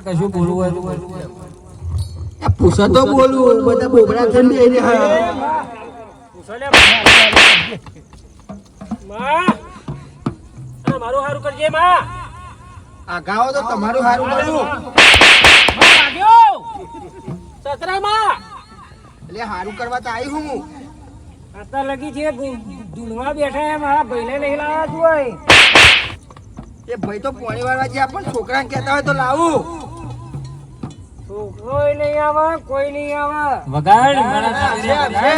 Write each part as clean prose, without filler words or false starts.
કશું બોલવું હોય પૂછો તો બોલું બધા બોબડા થઈને બેહી રહ્યા. પૂછો લે માં મારું હારું કરજે માં. આ ગાઓ તો તમારું હારું કર્યું માં લાગ્યો સસરા માં એટલે હારું કરવા તો આવી હું આતા લગી છે ધૂળવા બેઠા હે મારા ભાઈને નહીં લાવ્યા તું હોય એ ભાઈ તો પોણી વાળવા જ્યાં પણ છોકરાને કહેતા હોય તો લાવું. છોકરો નહીં આવે કોઈ નહીં આવે વગાડ છે, છે.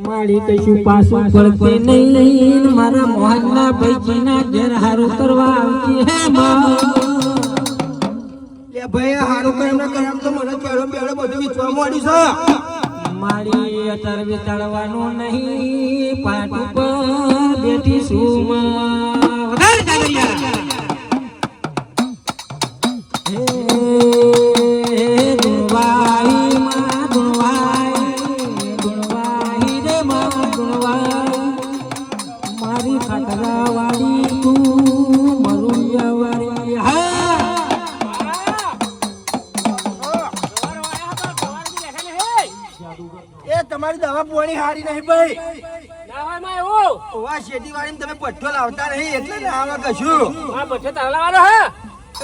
મારી કશું પાછું પડશે નહીં મારા મોહનના પૈકીના ઘેર હારું કરવા આવતી હે એ ભાઈ હારું કરે એમને કરે એમ તો મને પેલો પેલો બધું વિચવા માંડી છે. મારી અતર વિચારવાનું નહીં પાટ ઉપર બેઠી છું વગાડ કાગરિયા. મારી ખાતરા વાળી તું મરુયા વાળી એ તમારી દવા પોણી હારી નહીં ભાઈ. ના હોય માં એવું ઓવા શેતી વાળી તમે પઠ્ઠો લાવતા નહીં એટલે ને આવા કશું આ બધે તાવલાવાનો હે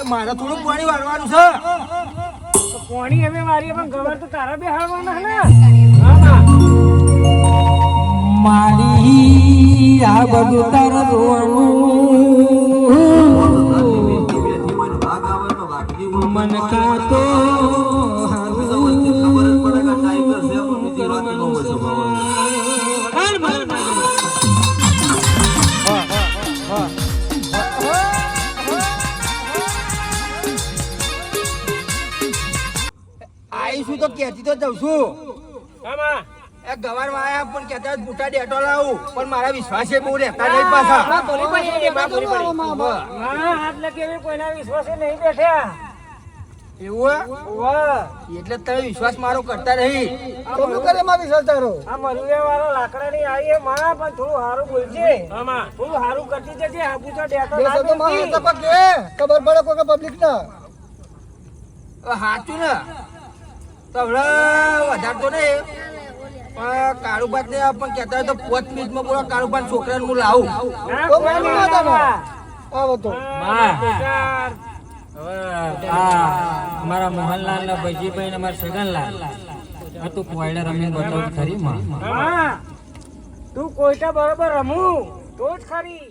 એ મારે થોડું પાણી વાળવાનું છે. તો કોણી હવે મારી પણ ગવર તો તારા બે હાલવાના હે ને હા માં મારી આ બધું તારા જોવાનું મન ખાતો આવીશું તો કહેતી તો જઉં છું. હા માં એ ગવાર વાયા પણ કહેતા હોય બુટા ડેટો લાવું પણ મારા વિશ્વાસે બહુ રહેતા નહીં પાછા. હા હાથ લગે એવી કોઈના વિશ્વાસે નહીં બેઠ્યા એવું હે? વાહ એટલે તમે વિશ્વાસ મારો કરતા નહીં. તો કરે માં વિશ્વાસ તારો આ મરુયા વાળા લાકડા ની આવી માં પણ થોડું સારું બોલજે હા માં થોડું સારું કરતી જજે આબુ તો ડેટો ના દેતી ખબર પડે કોઈ પબ્લિક ના સાચું ને તો હવે વધારતો નહીં પણ કાળુબાદ ને પણ કહેતા હોય તો 5 મિનિટમાં બોલો કાળુબાદ છોકરાને હું લાવું. મારા મોહનલાલ ના ભજીભાઈ ને મારા સગનલાલ આ તું કોયડા રમીને બતાવ ખરી માં. હા તું કોઈટા બરોબર રમું તો જ ખરી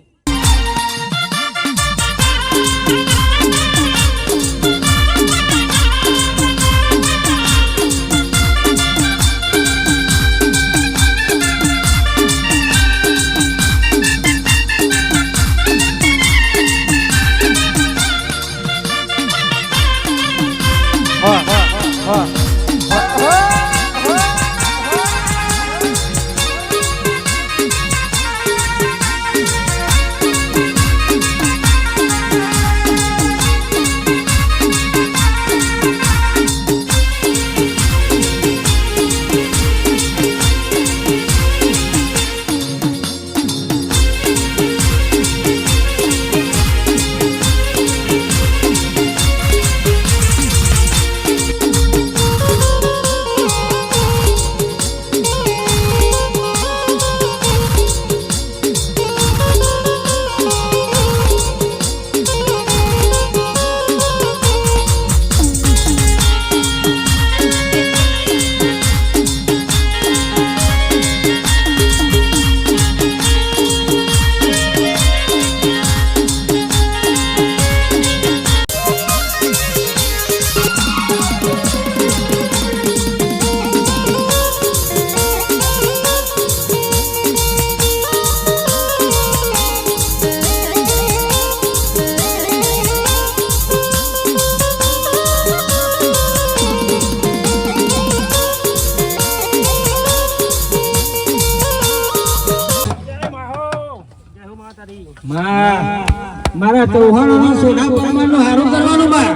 મારા ચૌહાણોનો સોના પરમારનું હારું કરવાનું બા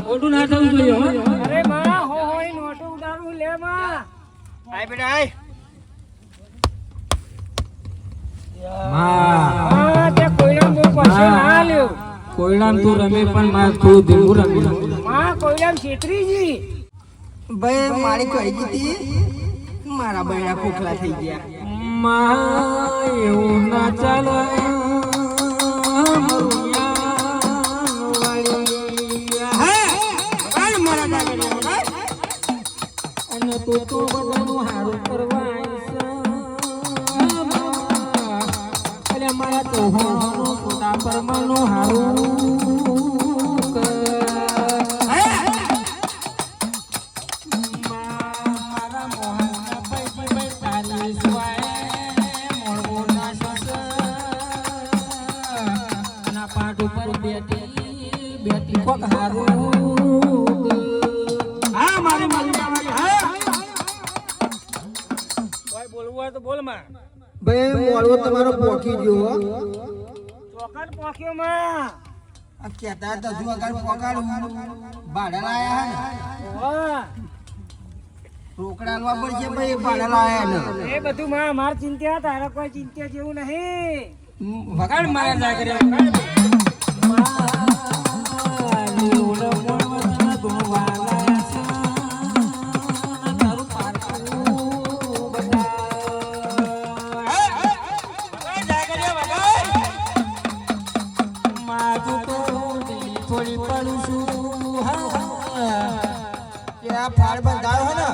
ખોટું ના થવું જોઈએ હો. અરે માં હો હોય નોટો ઉડાડું લે માં આય બેટા આય માં તે કોઈલામ બહુ પછી ના લ્યો કોયડામ તું રમે પણ માર થોડું ધીમું રમે માં કોઈલામ છેતરીજી ભાઈ મારી કહી દીધી મારા બૈરા ખોખલા થઈ ગયા માં એવું ના ચાલે અને તું તો બધાનું હારું કરવા આવીશ. અરે મારા ચૌહાણોનું સોના પરમારનું હારું કર. મારા મોહનના પૈકી તારી સ્વાય મોળવો ના શસ. ના પાટ ઉપર બેટી કોક હારું કર. હા મારી મારી હા કોઈ બોલવું હોય તો બોલ માં ભાઈ મોળવો તમારો પોકી ગયો હો ચોકટ પોક્યો માં આ કહેતા હતા હજુ આગળ પગાડું ભાડા લાયા હે ને વાહ રોકડા આલવા પડશે ભાઈ ભાડા લાયા ને એ બધું માં માર ચિંતા તારા કોઈ ચિંતા જેવું નહીં વગાડ મારા જા કરે કે આ ફાળ બંધાયો હે ને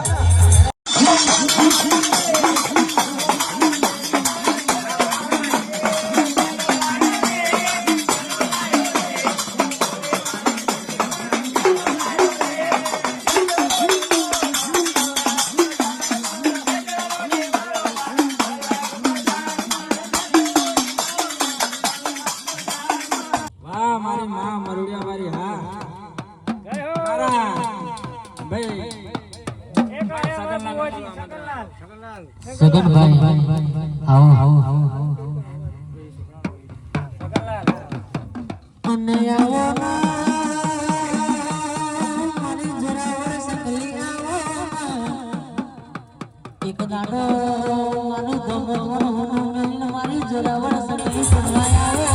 વાહ મારી માં મરુડિયા મારી હા જય હો મારા ભાઈ એક આયા બુઆજી સગનલાલ સગનભાઈ આવો આવો સગનલાલ અને આવો ના મારી જોરાવર સકલી આવો એક દાડો મારું ધમો મારી જોરાવર સકલી સુનવાય આવો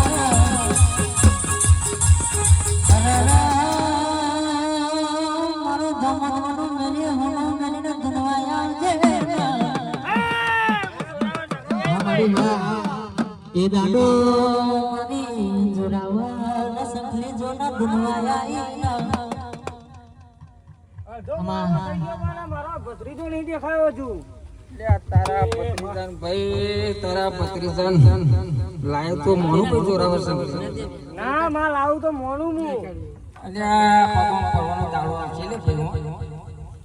મારું ધમો મેરી હોનો મેરી ધનવાય આવજે એ દાડો મારી જોરાવર સકલી જોના ધનવાયા મારો ભત્રીજો નહીં દેખાયો હજુ લે તારા પત્રીજાન ભાઈ તારા પત્રીજાન લાયો તો મોનું કોઈ જોરાવર સંગ ના માં લાવું તો મોડું હું અલ્યા પગમ ફરવાનો દાડો છે લે પેલો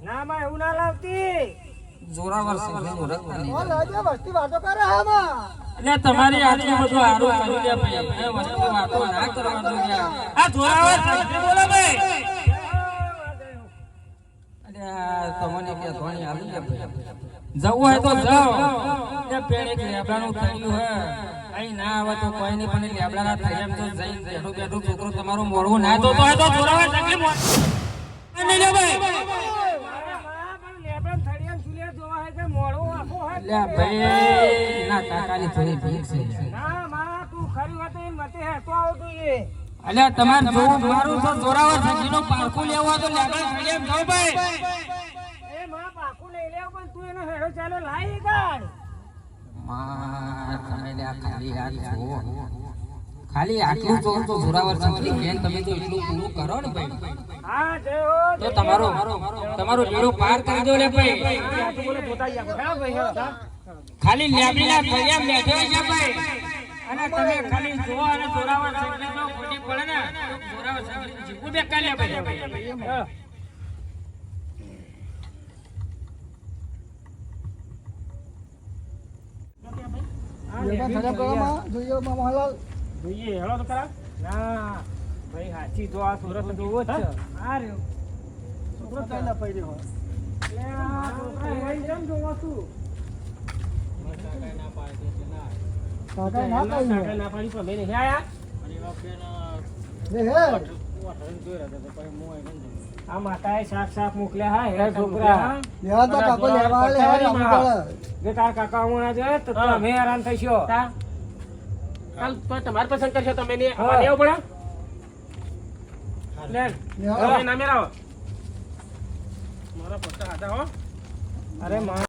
ના માં એવું ના લાવતી જોરાવર સંગ જોરક ઓ લાજે વસ્તી વાતો કરે હા માં અલ્યા તમારી આટલી બધું હારું કરી લે ભાઈ એ વસ્તુ વાતો ના કરવાનું યાર આ જોરાવર સંગ બોલો ભાઈ અલ્યા તમને કે ધોણી આવી લે ભાઈ જવું હોય તો જાઓ એ પેણ એક લેબડાનું થયું હે અહીં ના આવે તો કોઈ નહીં પણ લેબડાના થઈ એમ તો જઈને બેઠું બેઠું છોકરો તમારું મોડવું ના તો હોય તો જોરાવર તકલીફ નહીં લે ભાઈ લે ભાઈ ના કાકાની થોડી ભીખ છે અલ્યા તમારે જોવું મારું તો જોરાવર સંગીનો પારકું લેવું હોય તો લેબડા થઈ એમ જાઓ ભાઈ ખાલી આટલું જો તો જોરાવર સંગી બેન તમે તો એટલું પૂરું કરો ને ભાઈ તો તમારો બેડો પાર કરી દો લે ભાઈ ખાલી લેબડીના ફળિયા બેઠો છે ભાઈ અને તમે ખાલી જો અને જોરાવર સંગી જો ખોટી પડે ને જોરાવર સંગી જીવું બેકાર લે ભાઈ જોઈએ હેલો તો કરા ના ભાઈ હાચી જો આ સુરત જોવો જ છે આ રહ્યો છોકરો ચાલ્યા પડી રહ્યો એટલે આ છોકરા લઈ જમ જોવો છું કાકા ના પાડી પણ બેને હે આયા આ માતાએ શાક મોકલ્યા હા હે છોકરા લેવા તો કાકો લેવા આલે હે આપણે જે તાર કાકા હમણાં જાય તો અમે હેરાન થઈશું કાલ તો તમારે પસંદ કરશો તમે ને અમારે લેવું પડે લે તમે ના મેરાવો મારા પત્તા હતા હો અરે માં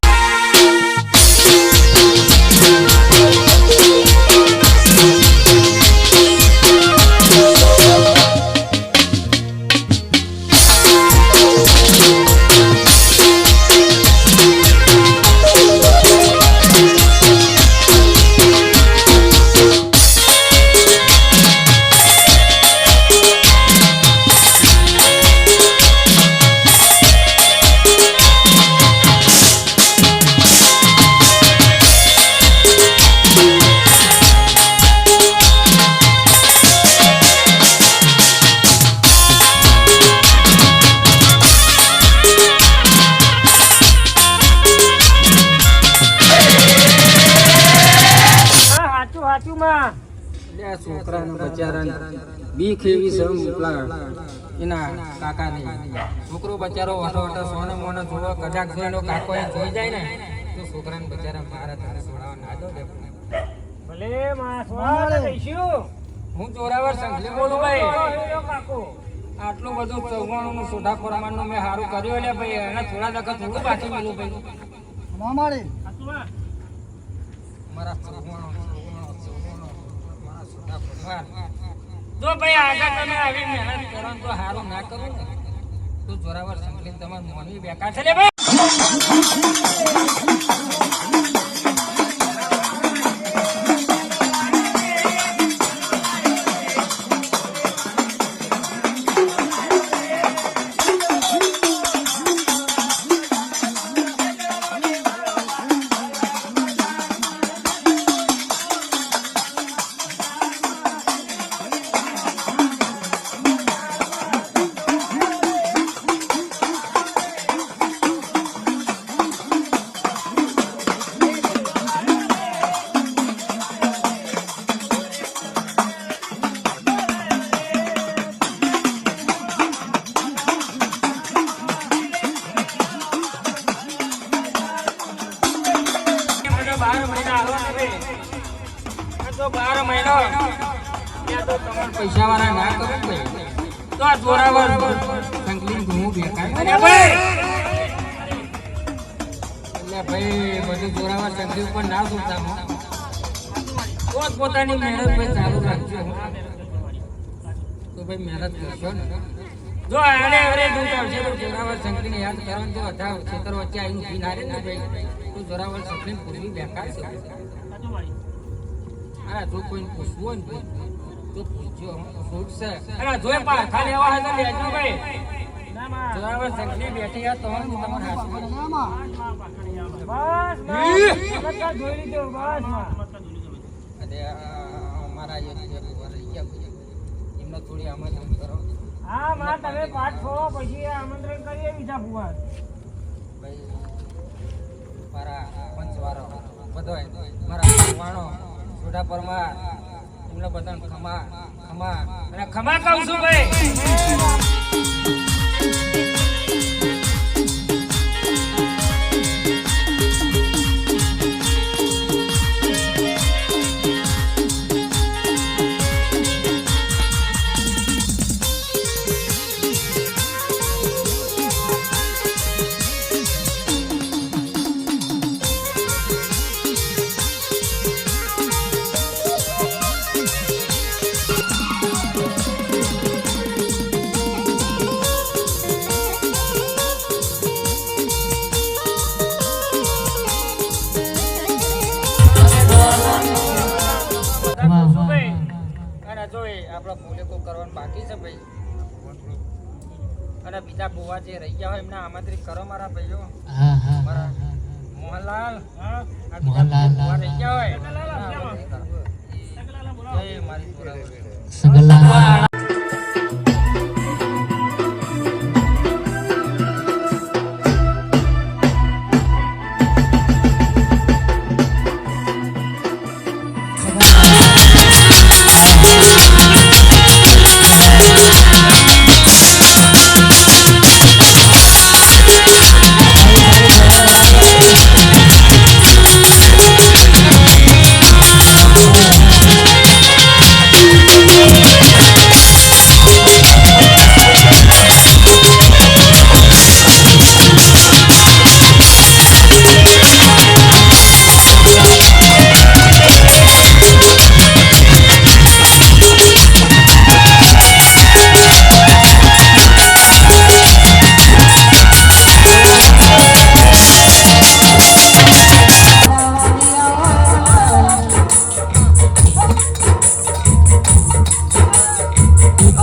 આ છોકરાના બચારાને બીક એવી છે પેલા એના કાકાની. છોકરો બચારો વાટો વાટો સોને મોને જોવો કદાચ જો એનો કાકો એ જોઈ જાય ને તો છોકરાને બચારા મારા તારે છોડાવવા ના દો. ભલે માં સોળા દઈશું. હું જોરાવર સંઘલી બોલું ભાઈ. કાકો આટલું બધું 94 નું સોઢા પ્રમાણનું મેં સારું કર્યું એટલે ભાઈ એને થોડા ટકા થોડું બાકી મળ્યું ભાઈ. મામાડી મારા 94 જો ભાઈ આગળ તમે આવી મહેનત કરો તો સારું ના કરું ને તો જોરાવર સંકલીન તમારે મોનવી બેકાર છે લે ભાઈ. પૈસા વાળા ના કરું તો આ જોરાવર સંકલીન ઘણું બેકાર છે ભાઈ. એટલે ભાઈ બધું જોરાવર સંકલીન ઉપર ના સુતા પોતાની મહેનત ભાઈ ચાલુ રાખજો. તો ભાઈ મહેનત કરશો ને જો આડે અરે દૂધ આવશે તો જોરાવર સંકલીને યાદ કરવાનું જો હતા ખેતર વચ્ચે આવીને પી ના રે ને ભાઈ તો જોરાવર સંકલીન પૂરવી બેકાર છે. હા જો કોઈને પૂછવું હોય ને ભાઈ તો પૂછજો છૂટશે. અરે જોઈ પારખા લેવા હોય તો લેજો ભાઈ. જોરાવર સંકલી બેઠી આ તો તમારા હાથમાં બસ માં જોઈ લીધો બસ માં. અરે અમારા એમને થોડી આમંત્રણ કરો. હા માં તમે પાઠ છો પછી આમંત્રણ કરીએ બીજા ભુવા. ભાઈ મારા પંચવારો બધો મારા વાણો છોટા પરમાર એમને બધાને ખમા ખમા અને ખમા કહું છું ભાઈ. આપણા ફૂલેકો કરવાનું બાકી છે ભાઈ. અને બીજા બુવા જે રહી ગયા હોય એમને આમંત્રિત કરો મારા ભાઈઓ. મારા મોહનલાલ આ બીજા બુવા રહી ગયા હોય જય મારી જોરાવર.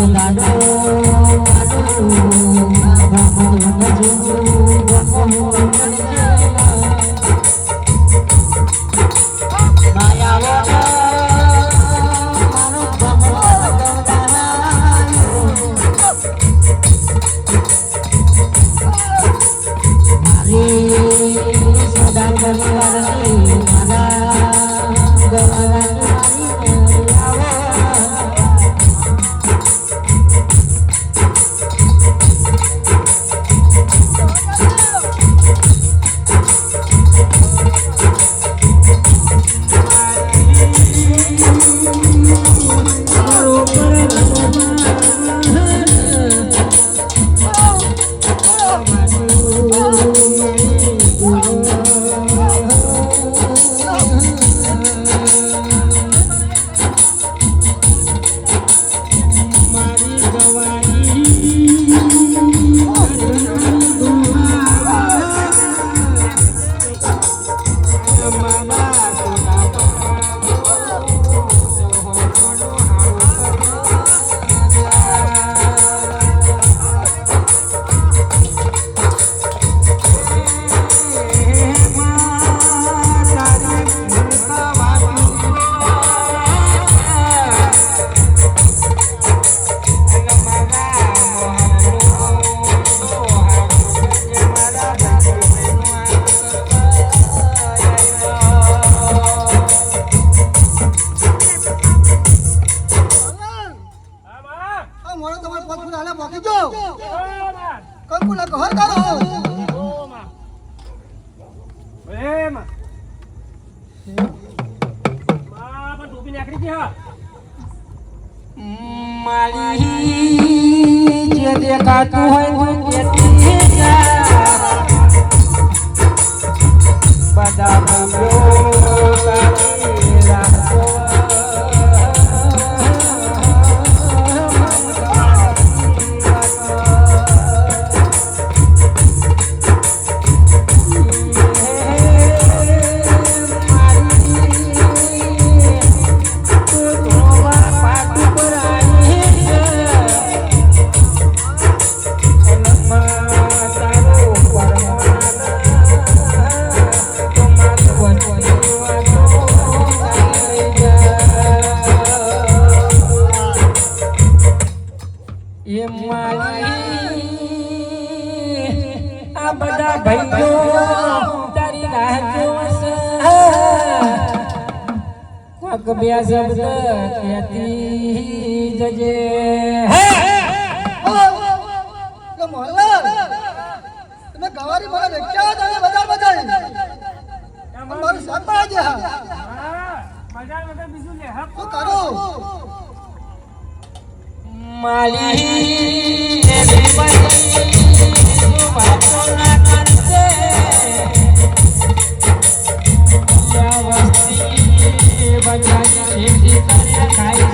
દાડો મારી જે દેખાતું હોય તું કેતી જા બધા ભૂલો કરી રાખો આ બધા ભાઈઓ તારી રાહ જોશે કોક બે શબ્દ કહેતી જજે તમે ગવારી મને વેચ્યા તમે બધા મારું સાથ આજે બીજું લે હા શું કરો માલી વાતો ના કરશે વસ્તી બજારી ખેતી કરે ખાય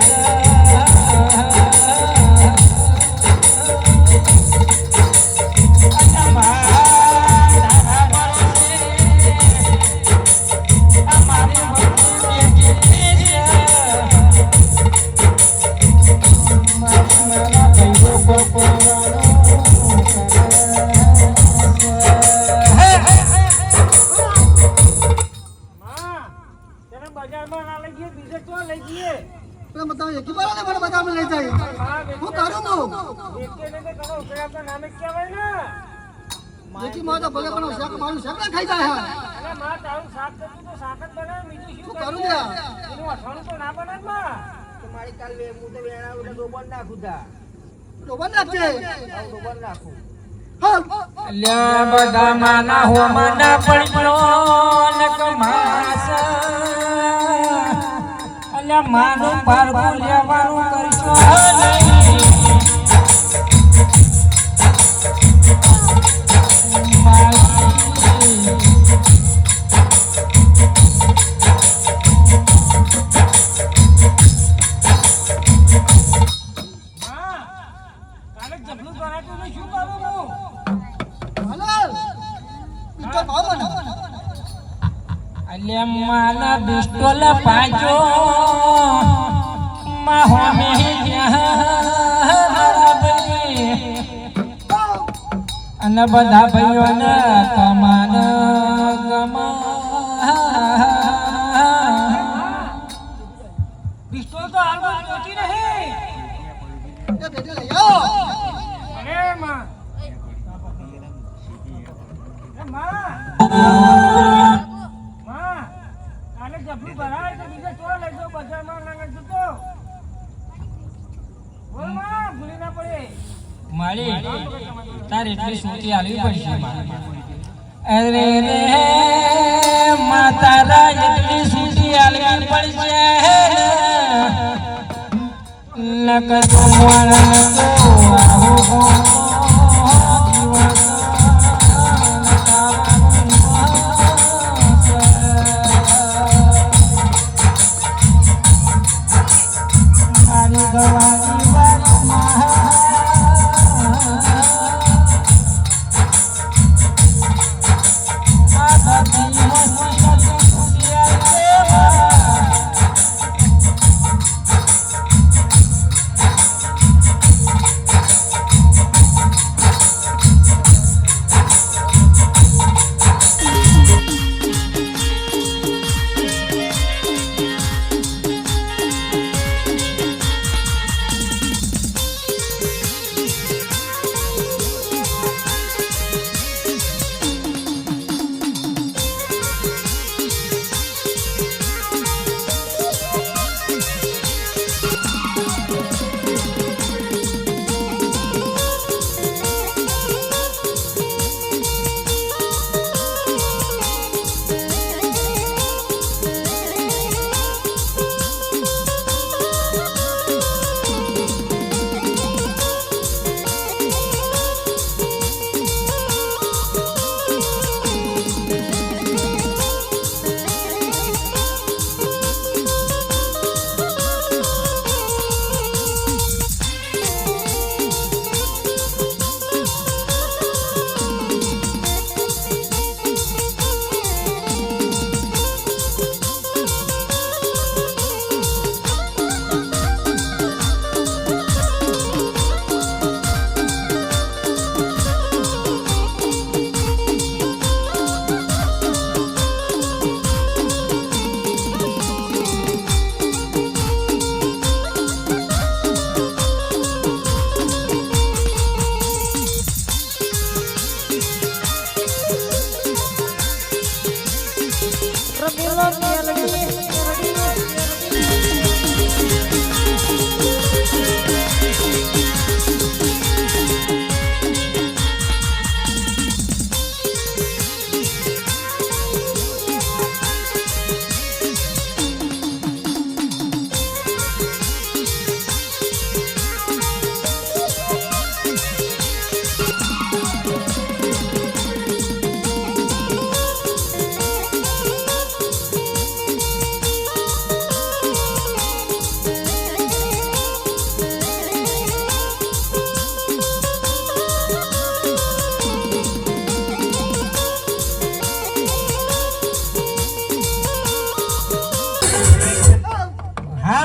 બધા માના હો માના પડ્યો ને કમાસ અલ્યા માનું પારકું લેવાનું કરશો માના બિસ્ટોલ પાજો માં હોમે અને બધા ભાઈઓને કમાન ગમા પિસ્તોલ તો હાલમાં જોતી નહીં. એ પેટી લઈ આવો. અરે માં એ માં કાલે જફરું ભરાય તો બીજા ચોર લઈ જાઓ બજારમાં નાંગર જતો. બોલ માં ભૂલી ના પડે. મારી તારે એટલી સૂટી આલવી પડશે અરે રે માતારા એટલી સૂટી આલવી પડશે નક તો મોણ તો આવો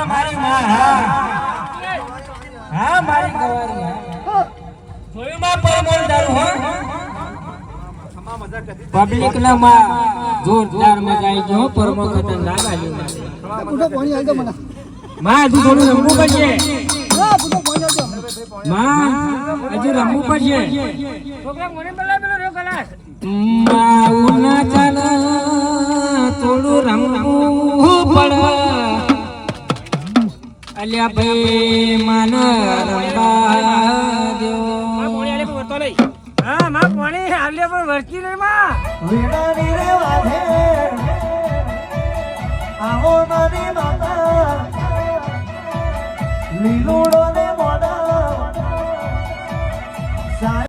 મારી ગવાની હા મારી ગવારી જોઈમાં પરમોર દારૂ હો પબ્લિક ના માં જોરદાર મજા આવી ગયો પરમો ખતરનાક આવ્યો પૂછો પાણી આવી ગયો મને. માં હજુ થોડું રમવું પડશે હા પૂછો પાણી આવી ગયો. માં હજુ રમવું પડશે છોકરા મને પેલા પેલો રહ્યો કલાસ. માવું ના ચાલે થોડું રમવું પડે અલ્યા ભાઈ માન રંબા દો માં મોણી આલે પણ વર્તો નહીં. હા માં પાણી હાલે પણ વરતી નહીં માં. વીણાની રે વાધે આવો મારી માતા લીલુડો